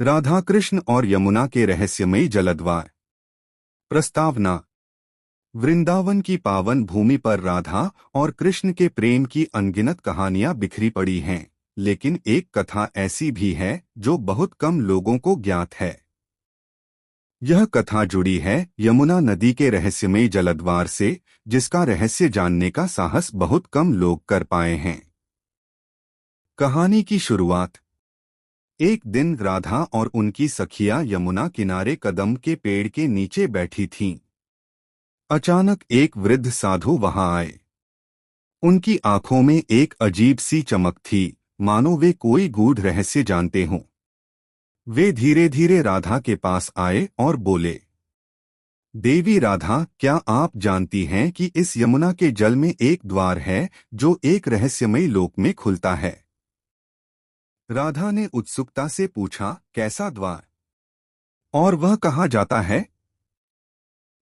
राधा कृष्ण और यमुना के रहस्यमयी जलद्वार। प्रस्तावना। वृंदावन की पावन भूमि पर राधा और कृष्ण के प्रेम की अनगिनत कहानियां बिखरी पड़ी हैं, लेकिन एक कथा ऐसी भी है जो बहुत कम लोगों को ज्ञात है। यह कथा जुड़ी है यमुना नदी के रहस्यमयी जलद्वार से, जिसका रहस्य जानने का साहस बहुत कम लोग कर पाए हैं। कहानी की शुरुआत। एक दिन राधा और उनकी सखियां यमुना किनारे कदम के पेड़ के नीचे बैठी थीं। अचानक एक वृद्ध साधु वहां आए। उनकी आंखों में एक अजीब सी चमक थी, मानो वे कोई गूढ़ रहस्य जानते हों। वे धीरे धीरे राधा के पास आए और बोले, देवी राधा, क्या आप जानती हैं कि इस यमुना के जल में एक द्वार है जो एक रहस्यमयी लोक में खुलता है? राधा ने उत्सुकता से पूछा, कैसा द्वार? और वह कहाँ जाता है?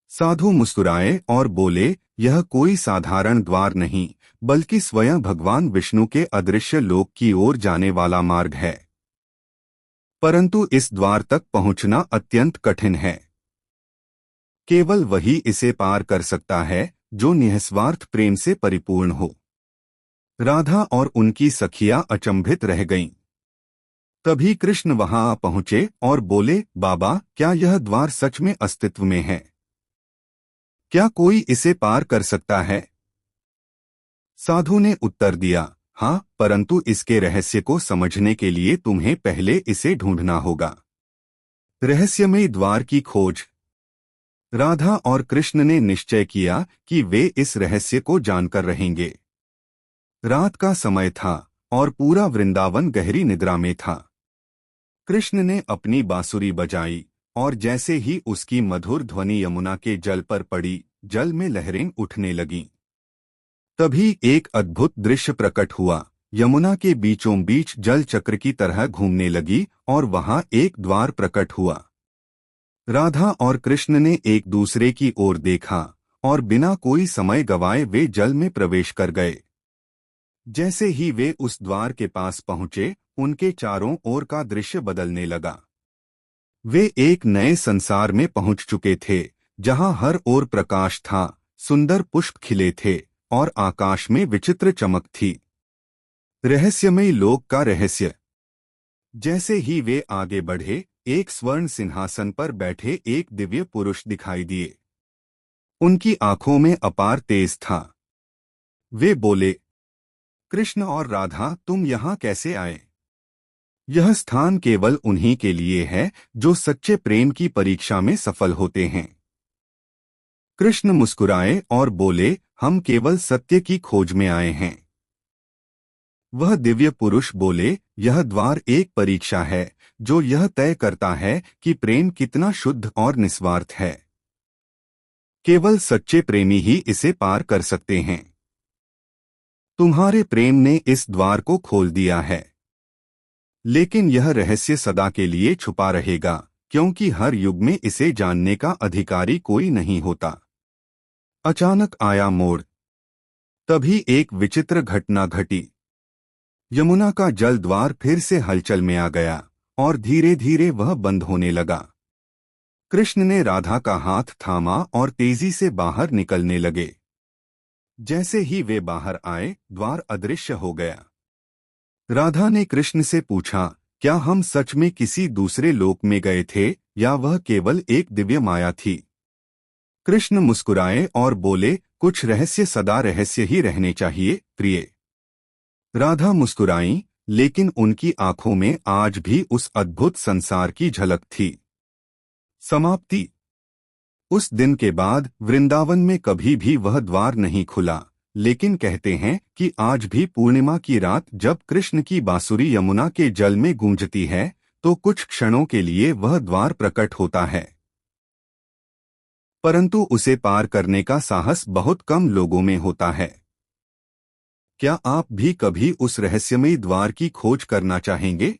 साधु मुस्कुराए और बोले, यह कोई साधारण द्वार नहीं, बल्कि स्वयं भगवान विष्णु के अदृश्य लोक की ओर जाने वाला मार्ग है। परंतु इस द्वार तक पहुंचना अत्यंत कठिन है। केवल वही इसे पार कर सकता है जो निस्वार्थ प्रेम से परिपूर्ण हो। राधा और उनकी सखियां अचंभित रह गईं। तभी कृष्ण वहां आ पहुंचे और बोले, बाबा, क्या यह द्वार सच में अस्तित्व में है? क्या कोई इसे पार कर सकता है? साधु ने उत्तर दिया, हाँ, परंतु इसके रहस्य को समझने के लिए तुम्हें पहले इसे ढूंढना होगा। रहस्यमयी द्वार की खोज। राधा और कृष्ण ने निश्चय किया कि वे इस रहस्य को जानकर रहेंगे। रात का समय था और पूरा वृंदावन गहरी निद्रा में था। कृष्ण ने अपनी बांसुरी बजाई और जैसे ही उसकी मधुर ध्वनि यमुना के जल पर पड़ी, जल में लहरें उठने लगीं। तभी एक अद्भुत दृश्य प्रकट हुआ। यमुना के बीचों बीच जल चक्र की तरह घूमने लगी और वहां एक द्वार प्रकट हुआ। राधा और कृष्ण ने एक दूसरे की ओर देखा और बिना कोई समय गवाए वे जल में प्रवेश कर गए। जैसे ही वे उस द्वार के पास पहुंचे, उनके चारों ओर का दृश्य बदलने लगा। वे एक नए संसार में पहुंच चुके थे, जहां हर ओर प्रकाश था, सुंदर पुष्प खिले थे और आकाश में विचित्र चमक थी। रहस्यमयी लोक का रहस्य। जैसे ही वे आगे बढ़े, एक स्वर्ण सिंहासन पर बैठे एक दिव्य पुरुष दिखाई दिए। उनकी आंखों में अपार तेज था। वे बोले, कृष्ण और राधा, तुम यहाँ कैसे आए? यह स्थान केवल उन्हीं के लिए है जो सच्चे प्रेम की परीक्षा में सफल होते हैं। कृष्ण मुस्कुराए और बोले, हम केवल सत्य की खोज में आए हैं। वह दिव्य पुरुष बोले, यह द्वार एक परीक्षा है जो यह तय करता है कि प्रेम कितना शुद्ध और निस्वार्थ है। केवल सच्चे प्रेमी ही इसे पार कर सकते हैं। तुम्हारे प्रेम ने इस द्वार को खोल दिया है, लेकिन यह रहस्य सदा के लिए छुपा रहेगा, क्योंकि हर युग में इसे जानने का अधिकारी कोई नहीं होता। अचानक आया मोड़। तभी एक विचित्र घटना घटी। यमुना का जल द्वार फिर से हलचल में आ गया और धीरे धीरे वह बंद होने लगा। कृष्ण ने राधा का हाथ थामा और तेजी से बाहर निकलने लगे। जैसे ही वे बाहर आए, द्वार अदृश्य हो गया। राधा ने कृष्ण से पूछा, क्या हम सच में किसी दूसरे लोक में गए थे या वह केवल एक दिव्य माया थी? कृष्ण मुस्कुराए और बोले, कुछ रहस्य सदा रहस्य ही रहने चाहिए, प्रिय। राधा मुस्कुराईं, लेकिन उनकी आंखों में आज भी उस अद्भुत संसार की झलक थी। समाप्ति। उस दिन के बाद वृंदावन में कभी भी वह द्वार नहीं खुला, लेकिन कहते हैं कि आज भी पूर्णिमा की रात जब कृष्ण की बांसुरी यमुना के जल में गूंजती है, तो कुछ क्षणों के लिए वह द्वार प्रकट होता है। परंतु उसे पार करने का साहस बहुत कम लोगों में होता है। क्या आप भी कभी उस रहस्यमयी द्वार की खोज करना चाहेंगे?